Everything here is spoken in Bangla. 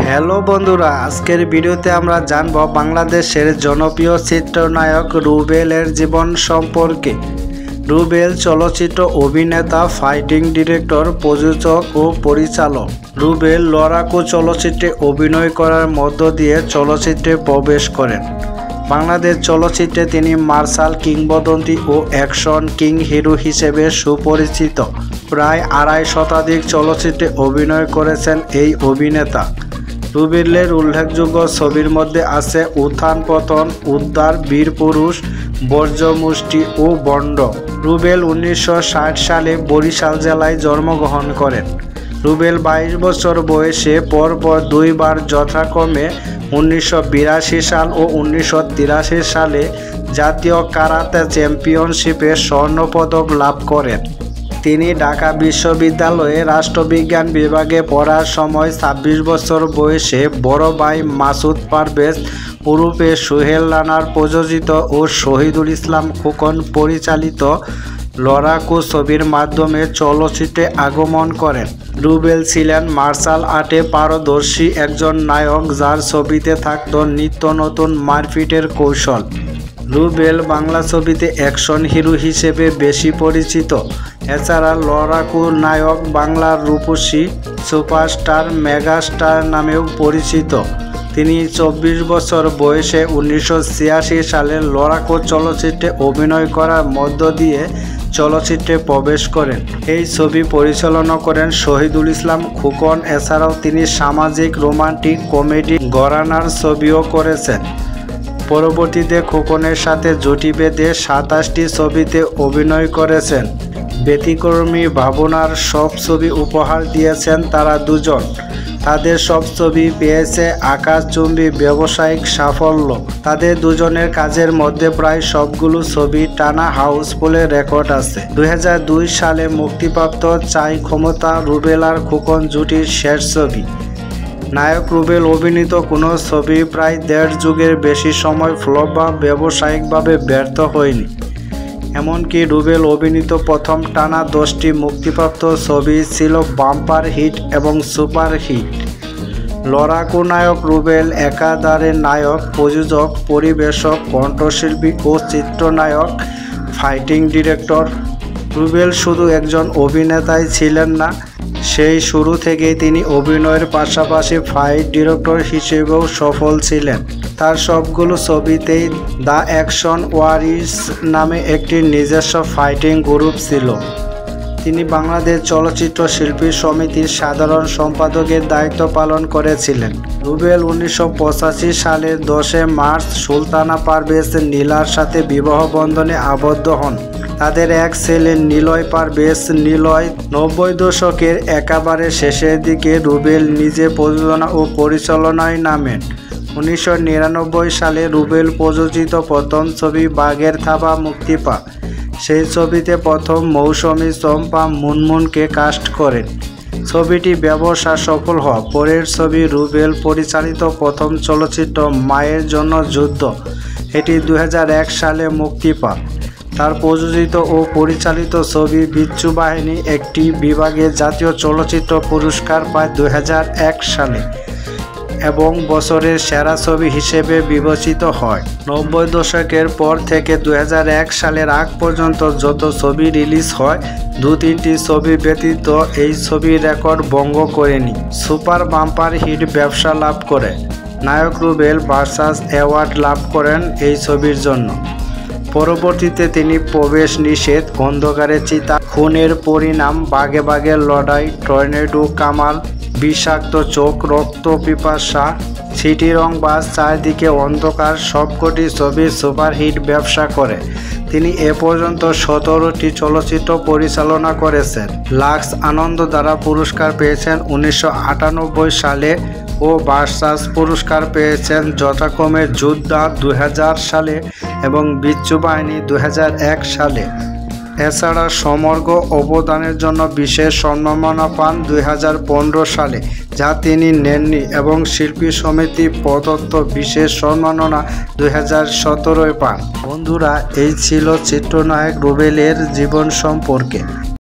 হ্যালো বন্ধুরা, আজকের ভিডিওতে আমরা জানব বাংলাদেশের জনপ্রিয় চিত্রনায়ক রুবেলের জীবন সম্পর্কে। রুবেল চলচ্চিত্র অভিনেতা, ফাইটিং ডিরেক্টর, প্রযোজক ও পরিচালক। রুবেল লড়াকু চলচ্চিত্রে অভিনয় করার মধ্য দিয়ে চলচ্চিত্রে প্রবেশ করেন। বাংলাদেশ চলচ্চিত্রে তিনি মার্শাল কিংবদন্তি ও অ্যাকশন কিং হিরো হিসেবে সুপরিচিত। প্রায় ২৫ শতাধিক চলচ্চিত্রে অভিনয় করেছেন এই অভিনেতা। রুবেলের উল্লেখযোগ্য ছবির মধ্যে আছে উত্থান পতন, উদ্ধার, বীরপুরুষ, বজ্রমুষ্টি ও বন্ড। রুবেল ১৯৬০ সালে বরিশাল জেলায় জন্মগ্রহণ করেন। রুবেল ২২ বছর বয়সে পরপর দুইবার যথাক্রমে ১৯৮২ সাল ও ১৯৮৩ সালে জাতীয় কারাতে চ্যাম্পিয়নশিপে স্বর্ণপদক লাভ করেন। তিনি ঢাকা বিশ্ববিদ্যালয়ে রাষ্ট্রবিজ্ঞান বিভাগে পড়ার সময় ২৬ বছর বয়সে বড় ভাই মাসুদ পারভেজ ওরফে সোহেল রানার প্রযোজিত ও শহীদুল ইসলাম খোকন পরিচালিত লড়াকু ছবির মাধ্যমে চলচ্চিত্রে আগমন করেন। রুবেল ছিলেন মার্শাল আর্টে পারদর্শী একজন নায়ক, যার ছবিতে থাকত নিত্য নতুন মারপিটের কৌশল। রুবেল বাংলা ছবিতে অ্যাকশন হিরো হিসেবে বেশি পরিচিত। এছাড়া লড়াকু নায়ক, বাংলার রূপসী, সুপারস্টার, মেগাস্টার নামেও পরিচিত। তিনি ২৪ বছর বয়সে ১৯৮৬ সালে লড়াকু চলচ্চিত্রে অভিনয় করার মধ্য দিয়ে চলচ্চিত্রে প্রবেশ করেন। এই ছবি পরিচালনা করেন শহীদুল ইসলাম খোকন। এছাড়াও তিনি সামাজিক, রোমান্টিক, কমেডি, ঘরানার ছবিও করেছেন। পরবর্তীতে খোকনের সাথে জুটি বেঁধে ২৭টি ছবিতে অভিনয় করেছেন। ব্যতিক্রমী ভাবনার সব ছবি উপহার দিয়েছেন তারা দুজন। তাদের সব ছবি পেয়েছে আকাশচুম্বী ব্যবসায়িক সাফল্য। তাদের দুজনের কাজের মধ্যে প্রায় সবগুলো ছবি টানা হাউসফুলের রেকর্ড আছে। ২০০২ সালে মুক্তিপ্রাপ্ত চাই ক্ষমতা রুবেল আর খোকন জুটির শেষ ছবি। নায়ক রুবেল অভিনীত কোনো ছবি প্রায় ১.৫ যুগের বেশি সময় ফ্লপ বা ব্যবসায়িকভাবে ব্যর্থ হয়নি। এমনকি রুবেল অভিনীত প্রথম টানা ১০টি মুক্তিপ্রাপ্ত ছবি ছিল বাম্পার হিট এবং সুপার হিট। লড়াকু নায়ক রুবেল একাধারে নায়ক, প্রযোজক, পরিবেশক, কণ্ঠশিল্পী ও চিত্রনায়ক, ফাইটিং ডিরেক্টর। রুবেল শুধু একজন অভিনেতাই ছিলেন না, সেই শুরু থেকেই তিনি অভিনয়ের পাশাপাশি ফাইট ডিরেক্টর হিসেবেও সফল ছিলেন। তার সবগুলো ছবিতেই দ্য অ্যাকশন ওয়ারিয়র্স নামে একটি নিজস্ব ফাইটিং গ্রুপ ছিল। তিনি বাংলাদেশ চলচ্চিত্র শিল্পী সমিতির সাধারণ সম্পাদকের দায়িত্ব পালন করেছিলেন। রুবেল ১৯৮৫ সালের ১০ মার্চ সুলতানা পারভেজ নীলার সাথে বিবাহ বন্ধনে আবদ্ধ হন। তাদের এক ছেলে নিলয় পারভেজ। নিলয় ৯০ দশকের একেবারে শেষের দিকে রুবেল নিজে প্রযোজনা ও পরিচালনায় নামেন। ১৯৯৯ সালে রুবেল প্রযোজিত প্রথম ছবি বাঘের থাবা মুক্তি পায়। সেই ছবিতে প্রথম মৌসুমী চম্পা মুনমুনকে কাস্ট করেন। ছবিটি ব্যবসা সফল হওয়া পরের ছবি রুবেল পরিচালিত প্রথম চলচ্চিত্র মায়ের জন্য যুদ্ধ। এটি ২০০১ সালে মুক্তি পায়। তার প্রযোজিত ও পরিচালিত ছবি বিচ্ছু বাহিনী একটি বিভাগে জাতীয় চলচ্চিত্র পুরস্কার পায় ২০০১ সালে এবং বছরের সেরা ছবি হিসেবে বিবেচিত হয়। ৯০ দশকের পর থেকে ২০০১ সালের আগ পর্যন্ত যত ছবি রিলিজ হয়, ২-৩টি ছবি ব্যতীত এই ছবির রেকর্ড ভঙ্গ করেনি। সুপার বাম্পার হিট ব্যবসা লাভ করে। নায়ক রুবেল ভার্সাস অ্যাওয়ার্ড লাভ করেন এই ছবির জন্য। পরবর্তীতে তিনি প্রবেশ নিষেধ, অন্ধকারের চিতা, খুনের পরিণাম, বাঘে বাঘে লড়াই, টর্নেডো, কামাল, বিষাক্ত চোখ, রক্ত পিপাসা, সিটি রং বাস, চারদিকে অন্ধকার সবকটি ছবি সুপারহিট ব্যবসা করে। তিনি এ পর্যন্ত ১৭টি চলচ্চিত্র পরিচালনা করেছেন। লাক্স আনন্দ দ্বারা পুরস্কার পেয়েছেন ১৯৯৮ সালে ও ভার্সাস পুরস্কার পেয়েছেন যথাক্রমে যোদ্ধা ২০০০ সালে এবং বিচ্ছু বাহিনী ২০০১ সালে। এছাড়া সমগ্র অবদানের জন্য বিশেষ সম্মাননা পান ২০১৫ সালে, যা তিনি নেননি, এবং শিল্পী সমিতি প্রদত্ত বিশেষ সম্মাননা ২০১৭ পান। বন্ধুরা, এই ছিল চিত্রনায়ক রুবেলের জীবন সম্পর্কে।